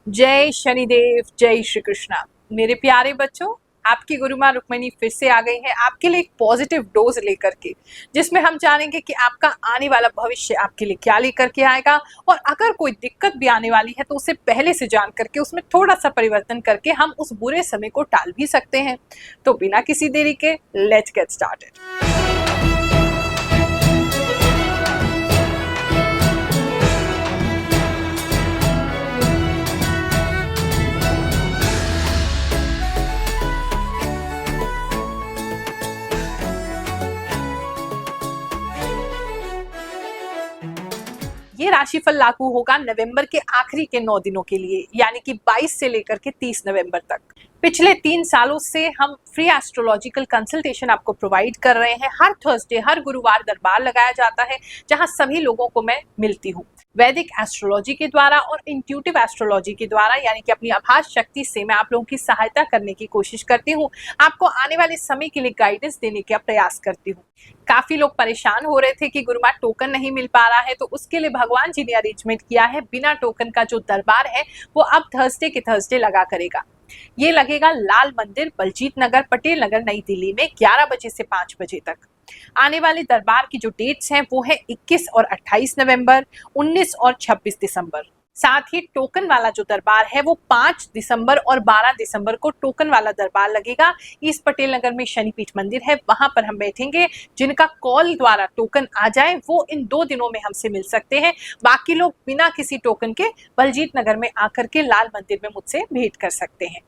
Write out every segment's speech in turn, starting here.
जय शनिदेव, जय श्री कृष्णा। मेरे प्यारे बच्चों, आपकी गुरु माँ रुक्मिणी फिर से आ गई है आपके लिए एक पॉजिटिव डोज लेकर के, जिसमें हम जानेंगे कि आपका आने वाला भविष्य आपके लिए क्या लेकर के आएगा। और अगर कोई दिक्कत भी आने वाली है तो उसे पहले से जान करके उसमें थोड़ा सा परिवर्तन करके हम उस बुरे समय को टाल भी सकते हैं। तो बिना किसी देरी के लेट्स गेट स्टार्टेड। ये राशिफल लागू होगा नवंबर के आखिरी के 9 दिनों के लिए, यानी कि 22 से लेकर के 30 नवंबर तक। पिछले 3 सालों से हम फ्री एस्ट्रोलॉजिकल कंसल्टेशन आपको प्रोवाइड कर रहे हैं। हर थर्सडे, हर गुरुवार दरबार लगाया जाता है, जहां सभी लोगों को मैं मिलती हूँ वैदिक एस्ट्रोलॉजी के द्वारा और इंट्यूटिव एस्ट्रोलॉजी के द्वारा, यानी कि अपनी आभास शक्ति से मैं आप लोगों की सहायता करने की कोशिश करती हूँ। आपको आने वाले समय के लिए गाइडेंस देने का प्रयास करती हूँ। काफी लोग परेशान हो रहे थे कि गुरुमा टोकन नहीं मिल पा रहा है, तो उसके लिए भगवान जी ने अरेंजमेंट किया है। बिना टोकन का जो दरबार है वो अब थर्सडे के थर्सडे लगा करेगा। ये लगेगा लाल मंदिर, बलजीत नगर, पटेल नगर, नई दिल्ली में 11 बजे से 5 बजे तक। आने वाले दरबार की जो डेट्स हैं वो है 21 और 28 नवंबर, 19 और 26 दिसंबर। साथ ही टोकन वाला जो दरबार है वो 5 दिसंबर और 12 दिसंबर को टोकन वाला दरबार लगेगा। ईस्ट पटेल नगर में शनिपीठ मंदिर है, वहां पर हम बैठेंगे। जिनका कॉल द्वारा टोकन आ जाए वो इन 2 दिनों में हमसे मिल सकते हैं। बाकी लोग बिना किसी टोकन के बलजीत नगर में आकर के लाल मंदिर में मुझसे भेंट कर सकते हैं।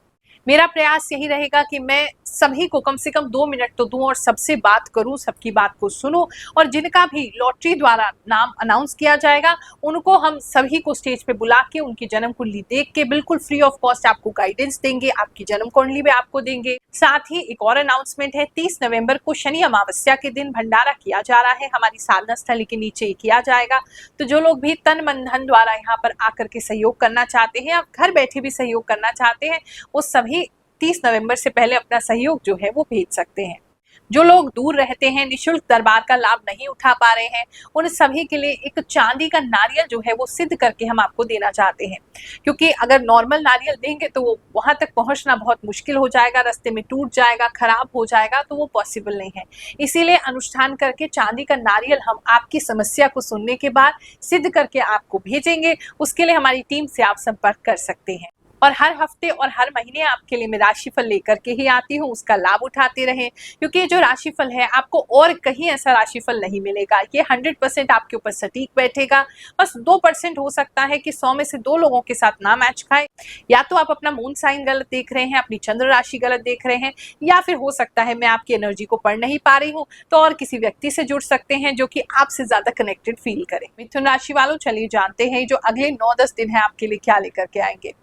मेरा प्रयास यही रहेगा कि मैं सभी को कम से कम 2 मिनट तो दूं और सबसे बात करूं, सबकी बात को सुनूं। और जिनका भी लॉटरी द्वारा नाम अनाउंस किया जाएगा उनको हम सभी को स्टेज पे बुला के उनकी जन्म कुंडली देख के बिल्कुल फ्री ऑफ कॉस्ट आपको गाइडेंस देंगे, आपकी जन्म कुंडली भी आपको देंगे। साथ ही एक और अनाउंसमेंट है, 30 नवंबर को शनि अमावस्या के दिन भंडारा किया जा रहा है, हमारी साधना स्थली के नीचे ही किया जाएगा। तो जो लोग भी तन मन धन द्वारा यहाँ पर आकर के सहयोग करना चाहते हैं, आप घर बैठे भी सहयोग करना चाहते हैं, वो सभी 30 नवंबर से पहले अपना सहयोग जो है वो भेज सकते हैं। जो लोग दूर रहते हैं, निशुल्क दरबार का लाभ नहीं उठा पा रहे हैं, उन सभी के लिए एक चांदी का नारियल जो है वो सिद्ध करके हम आपको देना चाहते हैं। क्योंकि अगर नॉर्मल नारियल देंगे तो वो वहां तक पहुंचना बहुत मुश्किल हो जाएगा, रास्ते में टूट जाएगा, खराब हो जाएगा, तो वो पॉसिबल नहीं है। इसीलिए अनुष्ठान करके चांदी का नारियल हम आपकी समस्या को सुनने के बाद सिद्ध करके आपको भेजेंगे। उसके लिए हमारी टीम से आप संपर्क कर सकते हैं। और हर हफ्ते और हर महीने आपके लिए मैं राशिफल लेकर के ही आती हूँ, उसका लाभ उठाते रहें। क्योंकि ये जो राशिफल है आपको और कहीं ऐसा राशिफल नहीं मिलेगा। ये 100% आपके ऊपर सटीक बैठेगा। बस 2% हो सकता है कि 100 में से 2 लोगों के साथ ना मैच खाए। या तो आप अपना मून साइन गलत देख रहे हैं, अपनी चंद्र राशि गलत देख रहे हैं, या फिर हो सकता है मैं आपकी एनर्जी को पढ़ नहीं पा रही हूँ, तो और किसी व्यक्ति से जुड़ सकते हैं जो कि आपसे ज्यादा कनेक्टेड फील करे। मिथुन राशि वालों, चलिए जानते हैं जो अगले 9-10 दिन है आपके लिए क्या लेकर के आएंगे।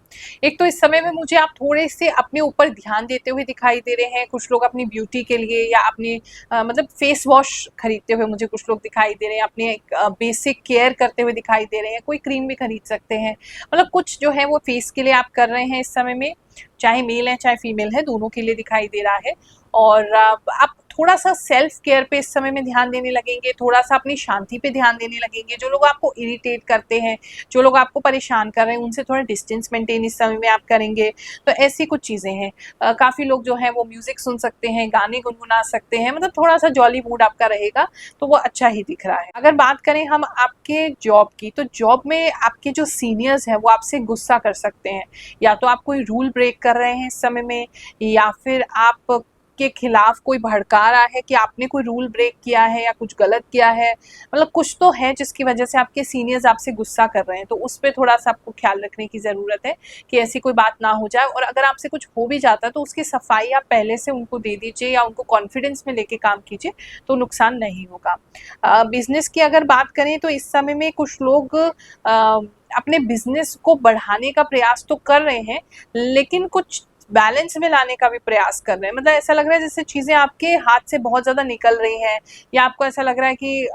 एक तो इस समय में मुझे आप थोड़े से अपने ऊपर ध्यान देते हुए दिखाई दे रहे हैं। कुछ लोग अपनी ब्यूटी के लिए या अपनी मतलब फेस वॉश खरीदते हुए मुझे कुछ लोग दिखाई दे रहे हैं, अपने बेसिक केयर करते हुए दिखाई दे रहे हैं। कोई क्रीम भी खरीद सकते हैं, मतलब कुछ जो है वो फेस के लिए आप कर रहे हैं इस समय में, चाहे मेल है चाहे फीमेल है, दोनों के लिए दिखाई दे रहा है। और आप थोड़ा सा सेल्फ केयर पे इस समय में ध्यान देने लगेंगे, थोड़ा सा अपनी शांति पे ध्यान देने लगेंगे। जो लोग आपको इरिटेट करते हैं, जो लोग आपको परेशान कर रहे हैं, उनसे थोड़ा डिस्टेंस मेंटेन इस समय में आप करेंगे। तो ऐसी कुछ चीज़ें हैं। काफ़ी लोग जो हैं वो म्यूज़िक सुन सकते हैं, गाने गुनगुना सकते हैं, मतलब थोड़ा सा जॉली मूड आपका रहेगा, तो वो अच्छा ही दिख रहा है। अगर बात करें हम आपके जॉब की, तो जॉब में आपके जो सीनियर्स हैं वो आपसे गुस्सा कर सकते हैं। या तो आप कोई रूल ब्रेक कर रहे हैं इस समय में, या फिर आप के खिलाफ कोई भड़का रहा है कि आपने कोई रूल ब्रेक किया है या कुछ गलत किया है। मतलब कुछ तो है जिसकी वजह से आपके सीनियर्स आपसे गुस्सा कर रहे हैं, तो उस पर थोड़ा सा आपको ख्याल रखने की ज़रूरत है कि ऐसी कोई बात ना हो जाए। और अगर आपसे कुछ हो भी जाता है तो उसकी सफाई आप पहले से उनको दे दीजिए या उनको कॉन्फिडेंस में लेके काम कीजिए, तो नुकसान नहीं होगा। बिजनेस की अगर बात करें तो इस समय में कुछ लोग अपने बिजनेस को बढ़ाने का प्रयास तो कर रहे हैं, लेकिन कुछ बैलेंस में लाने का भी प्रयास कर रहे हैं। मतलब ऐसा लग रहा है जैसे चीज़ें आपके हाथ से बहुत ज़्यादा निकल रही हैं, या आपको ऐसा लग रहा है कि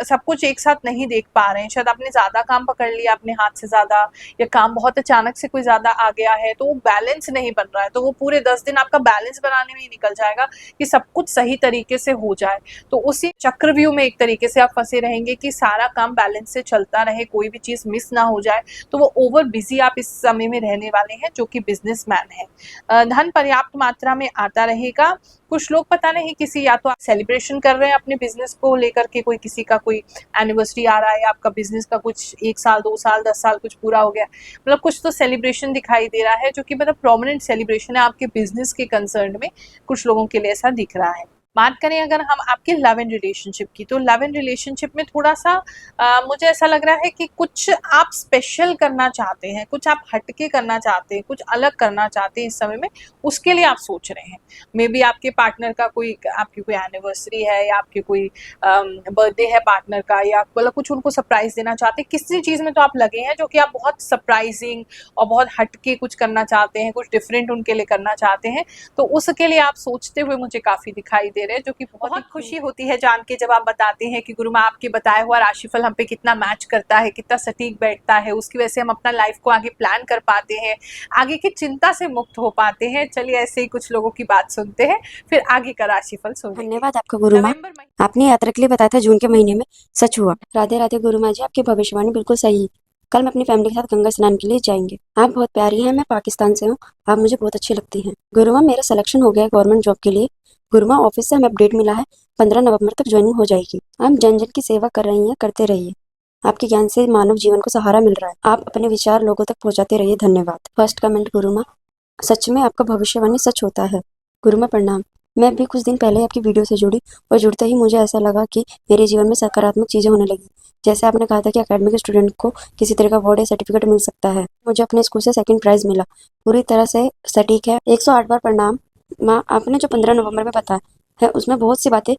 सब कुछ एक साथ नहीं देख पा रहे हैं, शायद आपने ज़्यादा काम पकड़ लिया अपने हाथ से ज़्यादा, या काम बहुत अचानक से कोई ज़्यादा आ गया है, तो वो बैलेंस नहीं बन रहा है, तो वो पूरे 10 दिन आपका बैलेंस बनाने में ही निकल जाएगा कि सब कुछ सही तरीके से हो जाए। तो उसी चक्रव्यूह में एक तरीके से आप फंसे रहेंगे कि सारा काम बैलेंस से चलता रहे, कोई भी चीज़ मिस ना हो जाए। तो वो ओवर बिजी आप इस समय में रहने वाले हैं जो कि बिजनेसमैन है। धन पर्याप्त मात्रा में आता रहेगा। कुछ लोग पता नहीं किसी, या तो आप सेलिब्रेशन कर रहे हैं अपने बिजनेस को लेकर के, कोई किसी का कोई एनिवर्सरी आ रहा है, या आपका बिजनेस का कुछ 1 साल 2 साल 10 साल कुछ पूरा हो गया, मतलब कुछ तो सेलिब्रेशन दिखाई दे रहा है जो कि मतलब प्रोमिनेंट सेलिब्रेशन है आपके बिजनेस के कंसर्न में, कुछ लोगों के लिए ऐसा दिख रहा है। बात करें अगर हम आपके लव एंड रिलेशनशिप की, तो लव एंड रिलेशनशिप में थोड़ा सा मुझे ऐसा लग रहा है कि कुछ आप स्पेशल करना चाहते हैं, कुछ आप हटके करना चाहते हैं, कुछ अलग करना चाहते हैं इस समय में, उसके लिए आप सोच रहे हैं। मे बी आपके पार्टनर का कोई, आपकी कोई एनिवर्सरी है, या आपके कोई बर्थडे है पार्टनर का, या मतलब कुछ उनको सरप्राइज देना चाहते हैं, किसी चीज़ में तो आप लगे हैं जो कि आप बहुत सरप्राइजिंग और बहुत हटके कुछ करना चाहते हैं, कुछ डिफरेंट उनके लिए करना चाहते हैं। तो उसके लिए आप सोचते हुए मुझे काफ़ी दिखाई दे रहे हैं, जो कि बहुत खुशी होती है जान के जब आप बताते हैं कि गुरु माँ आपके बताया हुआ राशिफल हम पे कितना मैच करता है, कितना सटीक बैठता है, उसकी वजह से हम अपना लाइफ को आगे प्लान कर पाते हैं, आगे की चिंता से मुक्त हो पाते हैं। चलिए ऐसे ही कुछ लोगों की बात सुनते हैं, फिर आगे का राशिफल सुनते हैं। धन्यवाद आपका गुरु माँ। आपने यात्रा के लिए बताया था जून के महीने में, सच हुआ। राधे राधे गुरु माँ जी, आपकी भविष्यवाणी बिल्कुल सही है। कल मैं अपनी फैमिली के साथ गंगा स्नान के लिए जाएंगे। आप बहुत प्यारी हैं, मैं पाकिस्तान से हूँ, आप मुझे बहुत अच्छी लगती हैं। गुरु माँ मेरा सिलेक्शन हो गया है गवर्नमेंट जॉब के लिए। गुरु माँ ऑफिस से हमें अपडेट मिला है 15 नवंबर तक ज्वाइनिंग हो जाएगी। आप जन जन की सेवा कर रही हैं, करते रहिए। आपके ज्ञान से मानव जीवन को सहारा मिल रहा है। आप अपने विचार लोगों तक पहुंचाते रहिए। धन्यवाद। फर्स्ट कमेंट गुरु माँ, सच में आपका भविष्यवाणी सच होता है। गुरु माँ प्रणाम। मैं भी कुछ दिन पहले आपकी वीडियो से जुड़ी और जुड़ते ही मुझे ऐसा लगा कि मेरे जीवन में सकारात्मक चीजें होने लगी। जैसे आपने कहा था कि एकेडमिक स्टूडेंट को किसी तरह का अवार्ड या सर्टिफिकेट मिल सकता है। मुझे अपने स्कूल से सेकंड प्राइज मिला, पूरी तरह से सटीक है। 108 बार प्रणाम। माँ, आपने जो 15 नवंबर में बताया है उसमें बहुत सी बातें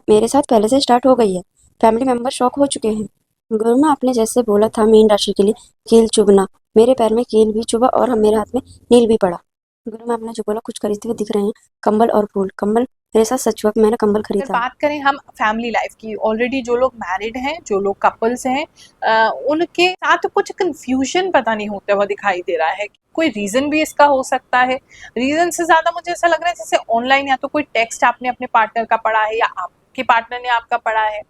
मेरे साथ पहले से स्टार्ट हो गई है। फैमिली मेंबर शॉक हो चुके हैं। गुरु माँ, आपने जैसे बोला था मीन राशि के लिए कील चुभना, मेरे पैर में कील भी चुभा और मेरे हाथ में नील भी पड़ा। गुरु मैम ने जो बोला कुछ खरीदते हुए दिख रहे हैं, कंबल और फूल। कंबल मेरे साथ सच हुआ कि मैंने कंबल खरीदा। बात करें हम फैमिली लाइफ की, ऑलरेडी जो लोग मैरिड हैं, जो लोग कपल्स हैं, उनके साथ कुछ कंफ्यूजन पता नहीं होता हुआ दिखाई दे रहा है। कोई रीजन भी इसका हो सकता है। रीजन से ज्यादा मुझे ऐसा लग रहा है जैसे ऑनलाइन या तो कोई टेक्स्ट आपने अपने पार्टनर का पढ़ा है, या आपके पार्टनर ने आपका पढ़ा है,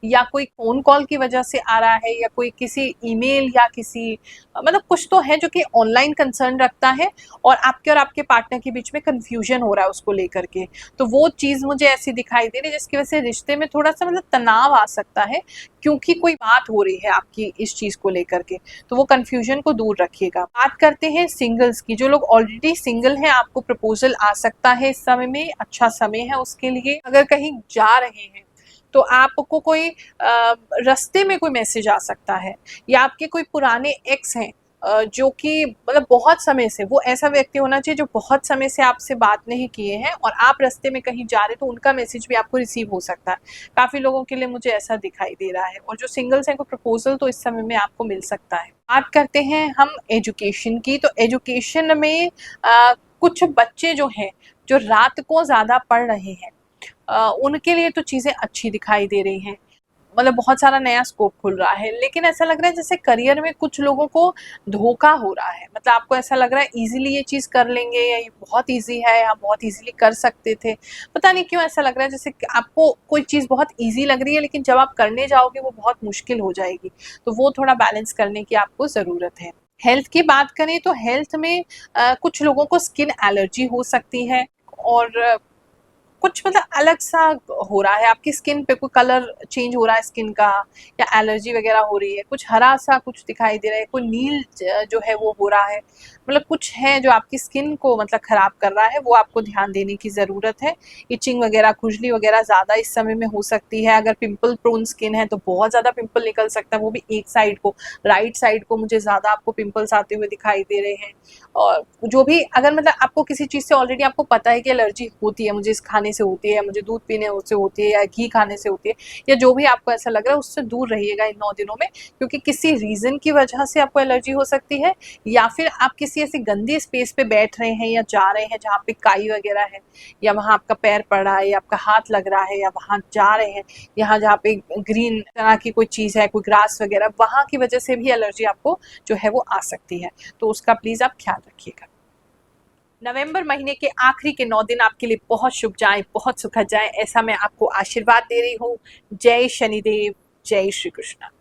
या कोई फोन कॉल की वजह से आ रहा है, या कोई किसी ईमेल या किसी मतलब कुछ तो है जो कि ऑनलाइन कंसर्न रखता है, और आपके पार्टनर के बीच में कंफ्यूजन हो रहा है उसको लेकर के। तो वो चीज़ मुझे ऐसी दिखाई दे रही है जिसकी वजह से रिश्ते में थोड़ा सा मतलब तनाव आ सकता है, क्योंकि कोई बात हो रही है आपकी इस चीज़ को लेकर के। तो वो कंफ्यूजन को दूर रखिएगा। बात करते हैं सिंगल्स की। जो लोग ऑलरेडी सिंगल हैं, आपको प्रपोजल आ सकता है इस समय में, अच्छा समय है उसके लिए। अगर कहीं जा रहे हैं तो आपको कोई रास्ते में कोई मैसेज आ सकता है, या आपके कोई पुराने एक्स हैं जो कि मतलब बहुत समय से, वो ऐसा व्यक्ति होना चाहिए जो बहुत समय से आपसे बात नहीं किए हैं, और आप रास्ते में कहीं जा रहे तो उनका मैसेज भी आपको रिसीव हो सकता है। काफ़ी लोगों के लिए मुझे ऐसा दिखाई दे रहा है। और जो सिंगल्स हैं, को प्रपोजल तो इस समय में आपको मिल सकता है। बात करते हैं हम एजुकेशन की। तो एजुकेशन में कुछ बच्चे जो हैं, जो रात को ज़्यादा पढ़ रहे हैं, उनके लिए तो चीज़ें अच्छी दिखाई दे रही हैं, मतलब बहुत सारा नया स्कोप खुल रहा है। लेकिन ऐसा लग रहा है जैसे करियर में कुछ लोगों को धोखा हो रहा है। मतलब आपको ऐसा लग रहा है इजीली ये चीज़ कर लेंगे, या ये बहुत इजी है, या बहुत इजीली कर सकते थे। पता नहीं क्यों ऐसा लग रहा है जैसे आपको कोई चीज़ बहुत इजी लग रही है, लेकिन जब आप करने जाओगे वो बहुत मुश्किल हो जाएगी। तो वो थोड़ा बैलेंस करने की आपको ज़रूरत है। हेल्थ की बात करें तो हेल्थ में कुछ लोगों को स्किन एलर्जी हो सकती है, और कुछ मतलब अलग सा हो रहा है आपकी स्किन पे, कोई कलर चेंज हो रहा है स्किन का, या एलर्जी वगैरह हो रही है, कुछ हरा सा कुछ दिखाई दे रहा है, कोई नील जो है वो हो रहा है। मतलब कुछ है जो आपकी स्किन को मतलब खराब कर रहा है, वो आपको ध्यान देने की ज़रूरत है। इचिंग वगैरह, खुजली वगैरह ज़्यादा इस समय में हो सकती है। अगर पिंपल प्रोन स्किन है तो बहुत ज़्यादा पिंपल निकल सकता है, वो भी एक साइड को, राइट साइड को मुझे ज़्यादा आपको पिंपल्स आते हुए दिखाई दे रहे हैं। और जो भी अगर मतलब आपको किसी चीज़ से ऑलरेडी आपको पता है कि एलर्जी होती है, मुझे इस खाने खाने से होती है, या मुझे दूध पीने से होती है, या घी खाने से होती है, या जो भी आपको ऐसा लग रहा है उससे दूर रहिएगा इन 9 दिनों में, क्योंकि किसी रीज़न की वजह से आपको एलर्जी हो सकती है, या फिर आप किसी ऐसी गंदी स्पेस पे बैठ रहे हैं या जा रहे हैं जहाँ पे काई वगैरह है, या वहाँ आपका पैर पड़ा है, या आपका हाथ लग रहा है, या वहाँ जा रहे हैं यहाँ जहाँ पे ग्रीन तरह की कोई चीज़ है, कोई ग्रास वगैरह, वहाँ की वजह से भी एलर्जी आपको जो है वो आ सकती है। तो उसका प्लीज़ आप ख्याल रखिएगा। नवंबर महीने के आखिरी के 9 दिन आपके लिए बहुत शुभ जाएं, बहुत सुखद जाएं, ऐसा मैं आपको आशीर्वाद दे रही हूँ। जय शनिदेव, जय श्री कृष्ण।